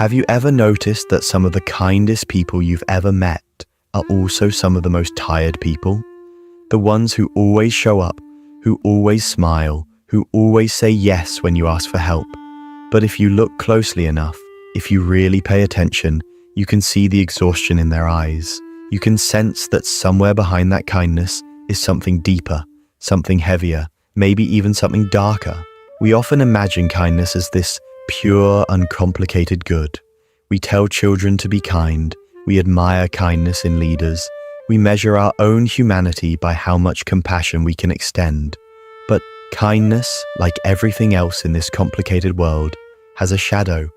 Have you ever noticed that some of the kindest people you've ever met are also some of the most tired people? The ones who always show up, who always smile, who always say yes when you ask for help. But if you look closely enough, if you really pay attention, you can see the exhaustion in their eyes. You can sense that somewhere behind that kindness is something deeper, something heavier, maybe even something darker. We often imagine kindness as this pure, uncomplicated good. We tell children to be kind. We admire kindness in leaders. We measure our own humanity by how much compassion we can extend. But kindness, like everything else in this complicated world, has a shadow.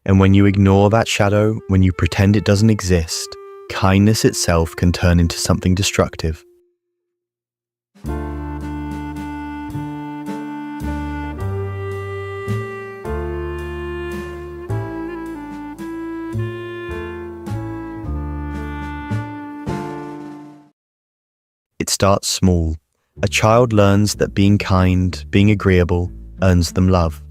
And when you ignore that shadow, when you pretend it doesn't exist, kindness itself can turn into something destructive. It starts small. A child learns that being kind, being agreeable, earns them love.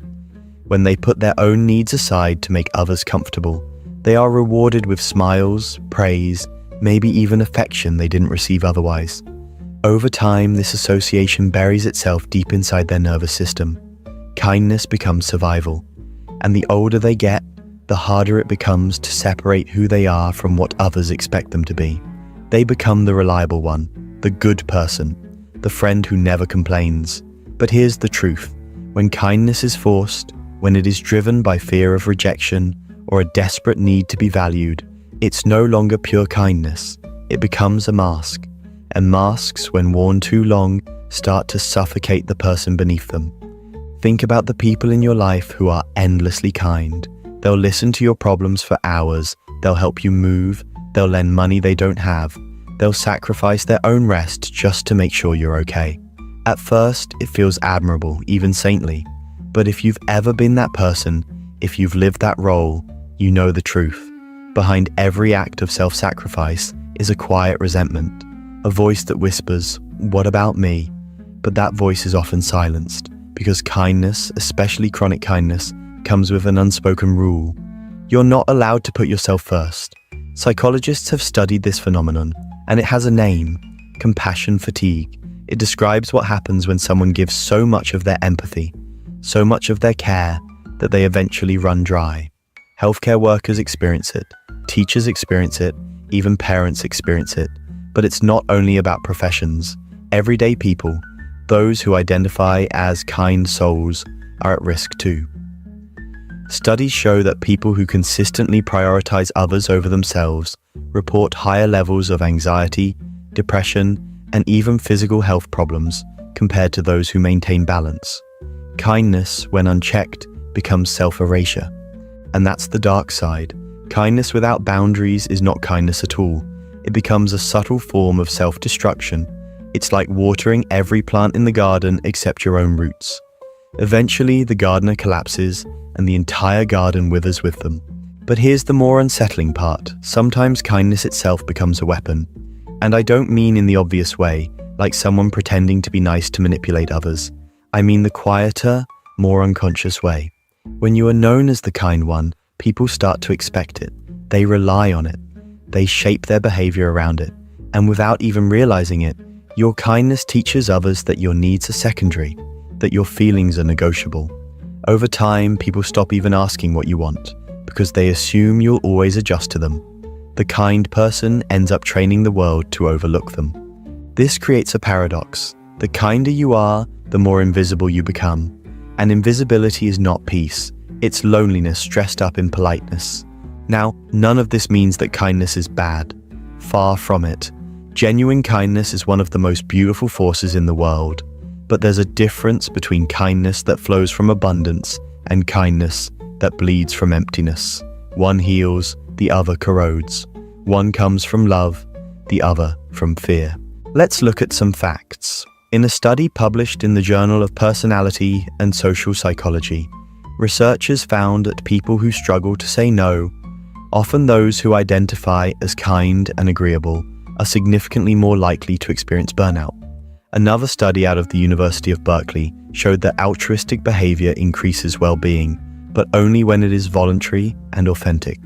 When they put their own needs aside to make others comfortable, they are rewarded with smiles, praise, maybe even affection they didn't receive otherwise. Over time, this association buries itself deep inside their nervous system. Kindness becomes survival. And the older they get, the harder it becomes to separate who they are from what others expect them to be. They become the reliable one, the good person, the friend who never complains. But here's the truth. When kindness is forced, when it is driven by fear of rejection or a desperate need to be valued, it's no longer pure kindness. It becomes a mask. And masks, when worn too long, start to suffocate the person beneath them. Think about the people in your life who are endlessly kind. They'll listen to your problems for hours. They'll help you move. They'll lend money they don't have. They'll sacrifice their own rest just to make sure you're okay. At first, it feels admirable, even saintly. But if you've ever been that person, if you've lived that role, you know the truth. Behind every act of self-sacrifice is a quiet resentment, a voice that whispers, "What about me?" But that voice is often silenced, because kindness, especially chronic kindness, comes with an unspoken rule. You're not allowed to put yourself first. Psychologists have studied this phenomenon, and it has a name: compassion fatigue. It describes what happens when someone gives so much of their empathy, so much of their care, that they eventually run dry. Healthcare workers experience it, teachers experience it, even parents experience it. But it's not only about professions. Everyday people, those who identify as kind souls, are at risk too. Studies show that people who consistently prioritize others over themselves report higher levels of anxiety, depression, and even physical health problems compared to those who maintain balance. Kindness, when unchecked, becomes self-erasure. And that's the dark side. Kindness without boundaries is not kindness at all. It becomes a subtle form of self-destruction. It's like watering every plant in the garden except your own roots. Eventually, the gardener collapses and the entire garden withers with them. But here's the more unsettling part. Sometimes kindness itself becomes a weapon. And I don't mean in the obvious way, like someone pretending to be nice to manipulate others. I mean the quieter, more unconscious way. When you are known as the kind one, people start to expect it. They rely on it. They shape their behavior around it. And without even realizing it, your kindness teaches others that your needs are secondary, that your feelings are negotiable. Over time, people stop even asking what you want, because they assume you'll always adjust to them. The kind person ends up training the world to overlook them. This creates a paradox. The kinder you are, the more invisible you become. And invisibility is not peace. It's loneliness dressed up in politeness. Now, none of this means that kindness is bad. Far from it. Genuine kindness is one of the most beautiful forces in the world. But there's a difference between kindness that flows from abundance and kindness that bleeds from emptiness. One heals, the other corrodes. One comes from love, the other from fear. Let's look at some facts. In a study published in the Journal of Personality and Social Psychology, researchers found that people who struggle to say no, often those who identify as kind and agreeable, are significantly more likely to experience burnout. Another study out of the University of Berkeley showed that altruistic behavior increases well-being, but only when it is voluntary and authentic.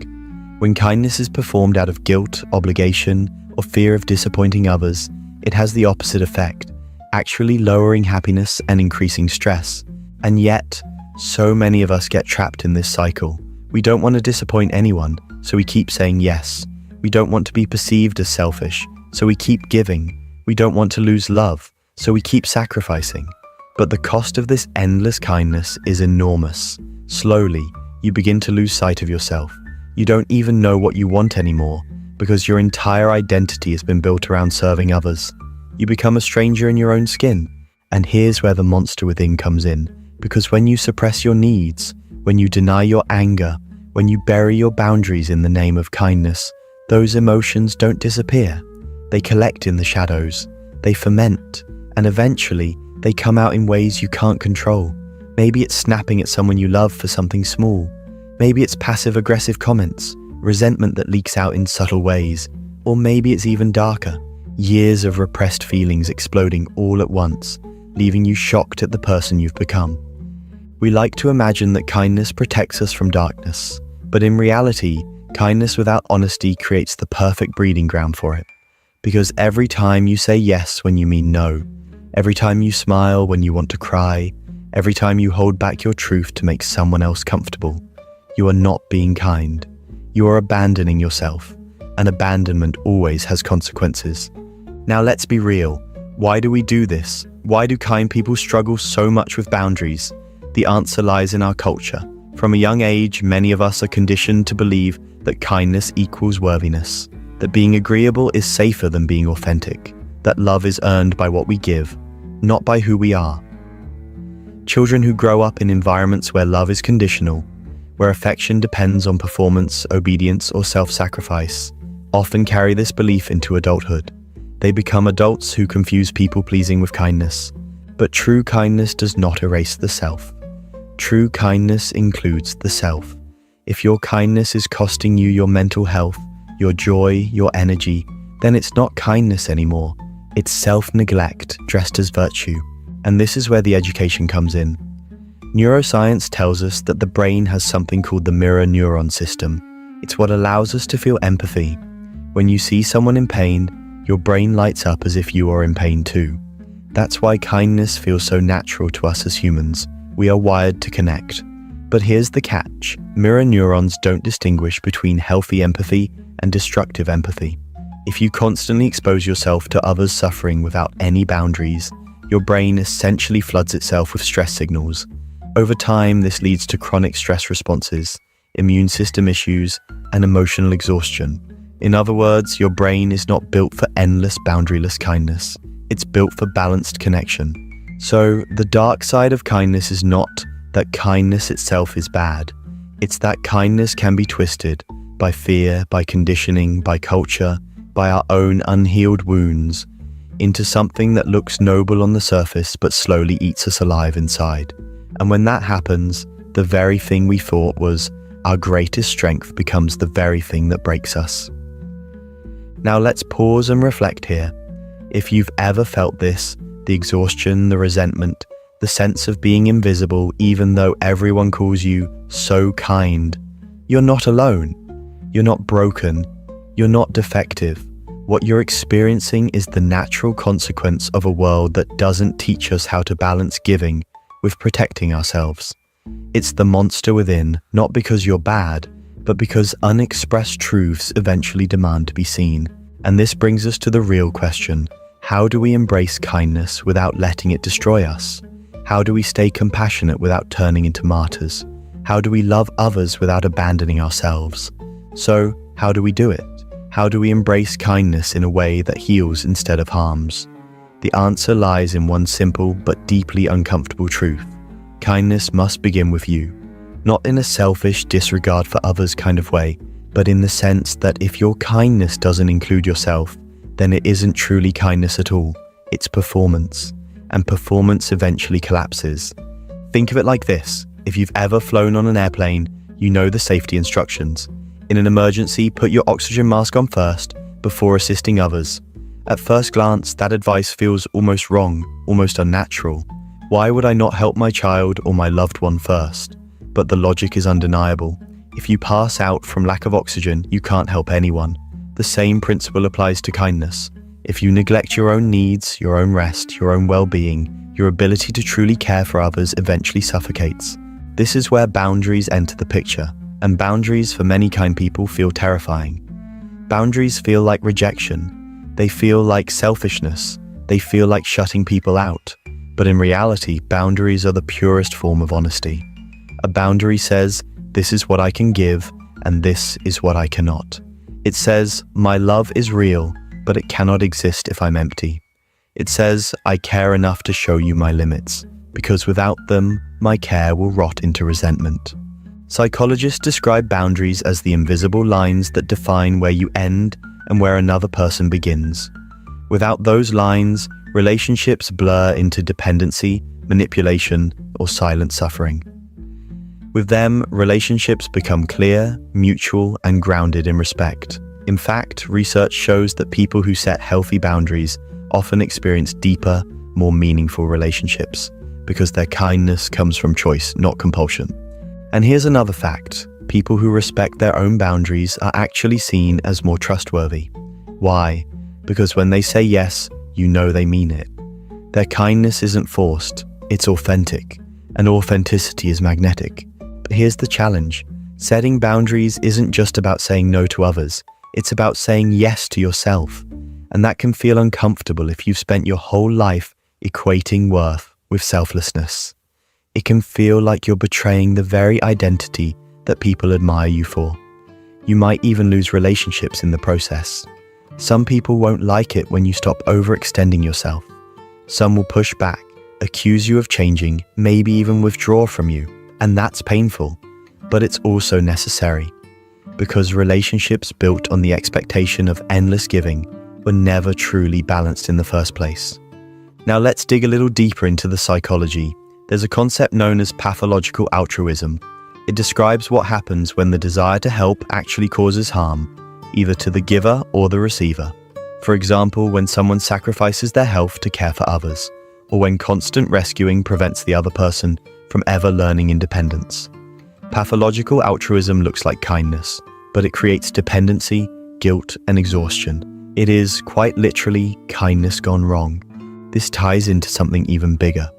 When kindness is performed out of guilt, obligation, or fear of disappointing others, it has the opposite effect, actually lowering happiness and increasing stress. And yet, so many of us get trapped in this cycle. We don't want to disappoint anyone, so we keep saying yes. We don't want to be perceived as selfish, so we keep giving. We don't want to lose love, so we keep sacrificing. But the cost of this endless kindness is enormous. Slowly, you begin to lose sight of yourself. You don't even know what you want anymore, because your entire identity has been built around serving others. You become a stranger in your own skin. And here's where the monster within comes in, because when you suppress your needs, when you deny your anger, when you bury your boundaries in the name of kindness, those emotions don't disappear. They collect in the shadows, they ferment, and eventually they come out in ways you can't control. Maybe it's snapping at someone you love for something small. Maybe it's passive-aggressive comments, resentment that leaks out in subtle ways. Or maybe it's even darker, years of repressed feelings exploding all at once, leaving you shocked at the person you've become. We like to imagine that kindness protects us from darkness, but in reality, kindness without honesty creates the perfect breeding ground for it. Because every time you say yes when you mean no, every time you smile when you want to cry, every time you hold back your truth to make someone else comfortable, you are not being kind. You are abandoning yourself, and abandonment always has consequences. Now let's be real. Why do we do this? Why do kind people struggle so much with boundaries? The answer lies in our culture. From a young age, many of us are conditioned to believe that kindness equals worthiness, that being agreeable is safer than being authentic, that love is earned by what we give, not by who we are. Children who grow up in environments where love is conditional, where affection depends on performance, obedience, or self-sacrifice, often carry this belief into adulthood. They become adults who confuse people-pleasing with kindness. But true kindness does not erase the self. True kindness includes the self. If your kindness is costing you your mental health, your joy, your energy, then it's not kindness anymore. It's self-neglect dressed as virtue. And this is where the education comes in. Neuroscience tells us that the brain has something called the mirror neuron system. It's what allows us to feel empathy. When you see someone in pain, your brain lights up as if you are in pain too. That's why kindness feels so natural to us as humans. We are wired to connect. But here's the catch. Mirror neurons don't distinguish between healthy empathy and destructive empathy. If you constantly expose yourself to others' suffering without any boundaries, your brain essentially floods itself with stress signals. Over time, this leads to chronic stress responses, immune system issues, and emotional exhaustion. In other words, your brain is not built for endless, boundaryless kindness. It's built for balanced connection. So, the dark side of kindness is not that kindness itself is bad. It's that kindness can be twisted by fear, by conditioning, by culture, by our own unhealed wounds, into something that looks noble on the surface but slowly eats us alive inside. And when that happens, the very thing we thought was our greatest strength becomes the very thing that breaks us. Now let's pause and reflect here. If you've ever felt this, the exhaustion, the resentment, the sense of being invisible even though everyone calls you so kind, you're not alone. You're not broken. You're not defective. What you're experiencing is the natural consequence of a world that doesn't teach us how to balance giving with protecting ourselves. It's the monster within, not because you're bad, but because unexpressed truths eventually demand to be seen. And this brings us to the real question. How do we embrace kindness without letting it destroy us? How do we stay compassionate without turning into martyrs? How do we love others without abandoning ourselves? So, how do we do it? How do we embrace kindness in a way that heals instead of harms? The answer lies in one simple but deeply uncomfortable truth. Kindness must begin with you. Not in a selfish disregard for others kind of way, but in the sense that if your kindness doesn't include yourself, then it isn't truly kindness at all. It's performance. And performance eventually collapses. Think of it like this. If you've ever flown on an airplane, you know the safety instructions. In an emergency, put your oxygen mask on first, before assisting others. At first glance, that advice feels almost wrong, almost unnatural. Why would I not help my child or my loved one first? but the logic is undeniable. If you pass out from lack of oxygen, you can't help anyone. The same principle applies to kindness. If you neglect your own needs, your own rest, your own well-being, your ability to truly care for others eventually suffocates. This is where boundaries enter the picture, and boundaries for many kind people feel terrifying. Boundaries feel like rejection. They feel like selfishness. They feel like shutting people out. But in reality, boundaries are the purest form of honesty. A boundary says, this is what I can give, and this is what I cannot. It says, my love is real, but it cannot exist if I'm empty. It says, I care enough to show you my limits, because without them, my care will rot into resentment. Psychologists describe boundaries as the invisible lines that define where you end and where another person begins. Without those lines, relationships blur into dependency, manipulation, or silent suffering. With them, relationships become clear, mutual, and grounded in respect. In fact, research shows that people who set healthy boundaries often experience deeper, more meaningful relationships, because their kindness comes from choice, not compulsion. And here's another fact. People who respect their own boundaries are actually seen as more trustworthy. Why? Because when they say yes, you know they mean it. Their kindness isn't forced, it's authentic, and authenticity is magnetic. But here's the challenge. Setting boundaries isn't just about saying no to others, it's about saying yes to yourself. And that can feel uncomfortable if you've spent your whole life equating worth with selflessness. It can feel like you're betraying the very identity that people admire you for. You might even lose relationships in the process. Some people won't like it when you stop overextending yourself. Some will push back, accuse you of changing, maybe even withdraw from you. And that's painful, but it's also necessary. Because relationships built on the expectation of endless giving were never truly balanced in the first place. Now let's dig a little deeper into the psychology. There's a concept known as pathological altruism. It describes what happens when the desire to help actually causes harm, either to the giver or the receiver. For example, when someone sacrifices their health to care for others, or when constant rescuing prevents the other person from ever learning independence. Pathological altruism looks like kindness, but it creates dependency, guilt, and exhaustion. It is, quite literally, kindness gone wrong. This ties into something even bigger.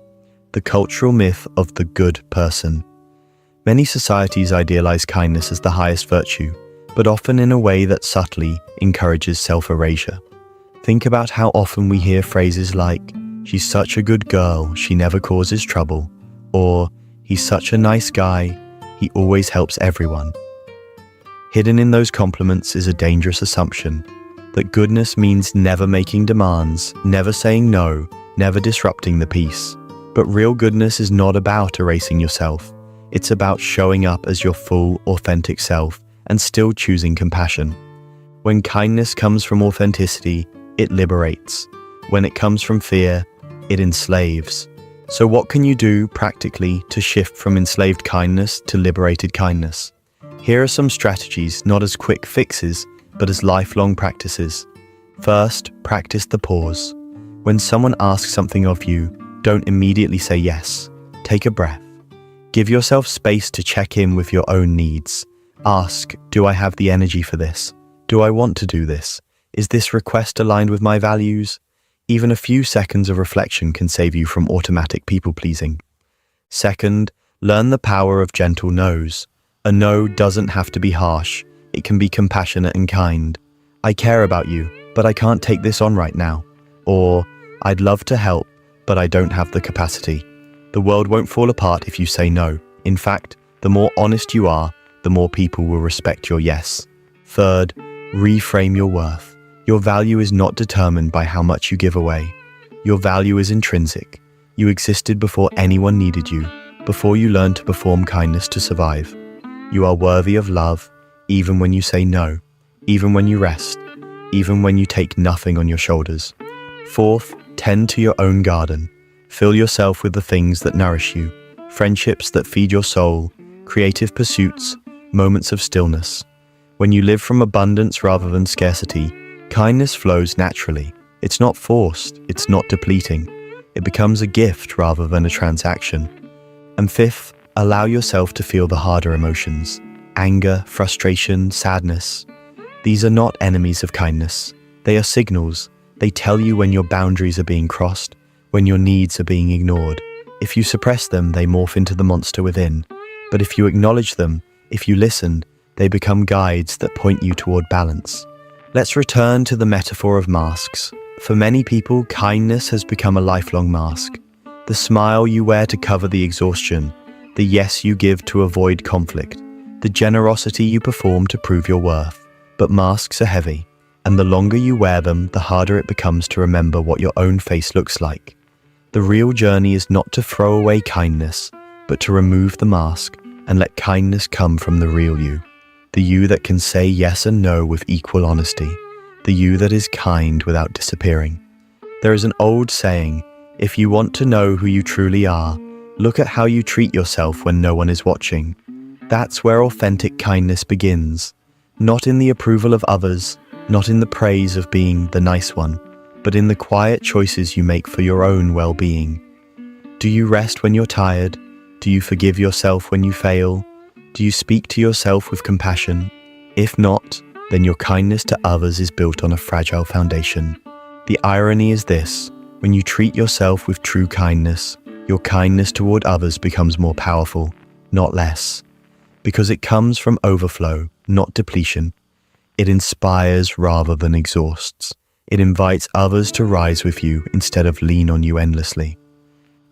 The cultural myth of the good person. Many societies idealize kindness as the highest virtue, but often in a way that subtly encourages self-erasure. Think about how often we hear phrases like, she's such a good girl, she never causes trouble, or he's such a nice guy, he always helps everyone. Hidden in those compliments is a dangerous assumption that goodness means never making demands, never saying no, never disrupting the peace. But real goodness is not about erasing yourself. It's about showing up as your full, authentic self and still choosing compassion. When kindness comes from authenticity, it liberates. When it comes from fear, it enslaves. So what can you do practically to shift from enslaved kindness to liberated kindness? Here are some strategies, not as quick fixes, but as lifelong practices. First, practice the pause. When someone asks something of you, don't immediately say yes. Take a breath. Give yourself space to check in with your own needs. Ask, do I have the energy for this? Do I want to do this? Is this request aligned with my values? Even a few seconds of reflection can save you from automatic people-pleasing. Second, learn the power of gentle no's. A no doesn't have to be harsh. It can be compassionate and kind. I care about you, but I can't take this on right now. Or, I'd love to help, but I don't have the capacity. The world won't fall apart if you say no. In fact, the more honest you are, the more people will respect your yes. Third, reframe your worth. Your value is not determined by how much you give away. Your value is intrinsic. You existed before anyone needed you, before you learned to perform kindness to survive. You are worthy of love, even when you say no, even when you rest, even when you take nothing on your shoulders. Fourth, tend to your own garden. Fill yourself with the things that nourish you, friendships that feed your soul, creative pursuits, moments of stillness. When you live from abundance rather than scarcity, kindness flows naturally. It's not forced, it's not depleting. It becomes a gift rather than a transaction. And fifth, Allow yourself to feel the harder emotions: anger, frustration, sadness. These are not enemies of kindness. They are signals. They tell you when your boundaries are being crossed, when your needs are being ignored. If you suppress them, they morph into the monster within. But if you acknowledge them, if you listen, they become guides that point you toward balance. Let's return to the metaphor of masks. For many people, kindness has become a lifelong mask. The smile you wear to cover the exhaustion, the yes you give to avoid conflict, the generosity you perform to prove your worth. But masks are heavy, and the longer you wear them, the harder it becomes to remember what your own face looks like. The real journey is not to throw away kindness, but to remove the mask and let kindness come from the real you. The you that can say yes and no with equal honesty. The you that is kind without disappearing. There is an old saying, if you want to know who you truly are, look at how you treat yourself when no one is watching. That's where authentic kindness begins. Not in the approval of others, not in the praise of being the nice one, but in the quiet choices you make for your own well-being. Do you rest when you're tired? Do you forgive yourself when you fail? Do you speak to yourself with compassion? If not, then your kindness to others is built on a fragile foundation. The irony is this: when you treat yourself with true kindness, your kindness toward others becomes more powerful, not less. Because it comes from overflow, not depletion. It inspires rather than exhausts. It invites others to rise with you instead of lean on you endlessly.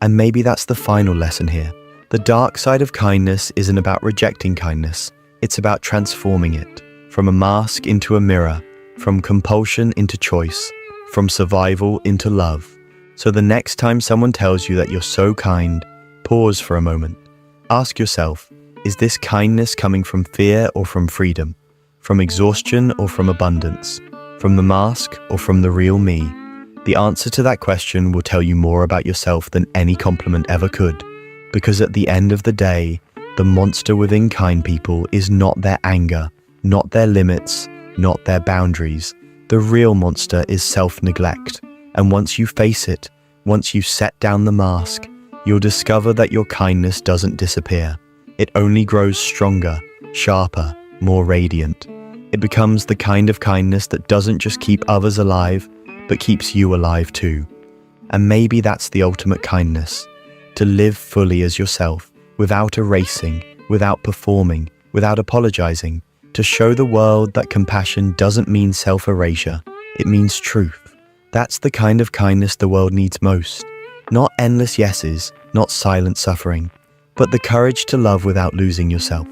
And maybe that's the final lesson here. The dark side of kindness isn't about rejecting kindness. It's about transforming it. From a mask into a mirror, from compulsion into choice, from survival into love. So the next time someone tells you that you're so kind, pause for a moment. Ask yourself, is this kindness coming from fear or from freedom? From exhaustion or from abundance? From the mask or from the real me? The answer to that question will tell you more about yourself than any compliment ever could. Because at the end of the day, the monster within kind people is not their anger, not their limits, not their boundaries. The real monster is self-neglect. And once you face it, once you set down the mask, you'll discover that your kindness doesn't disappear. It only grows stronger, sharper, more radiant. It becomes the kind of kindness that doesn't just keep others alive, but keeps you alive too. And maybe that's the ultimate kindness. To live fully as yourself, without erasing, without performing, without apologizing. To show the world that compassion doesn't mean self-erasure, it means truth. That's the kind of kindness the world needs most. Not endless yeses, not silent suffering, but the courage to love without losing yourself.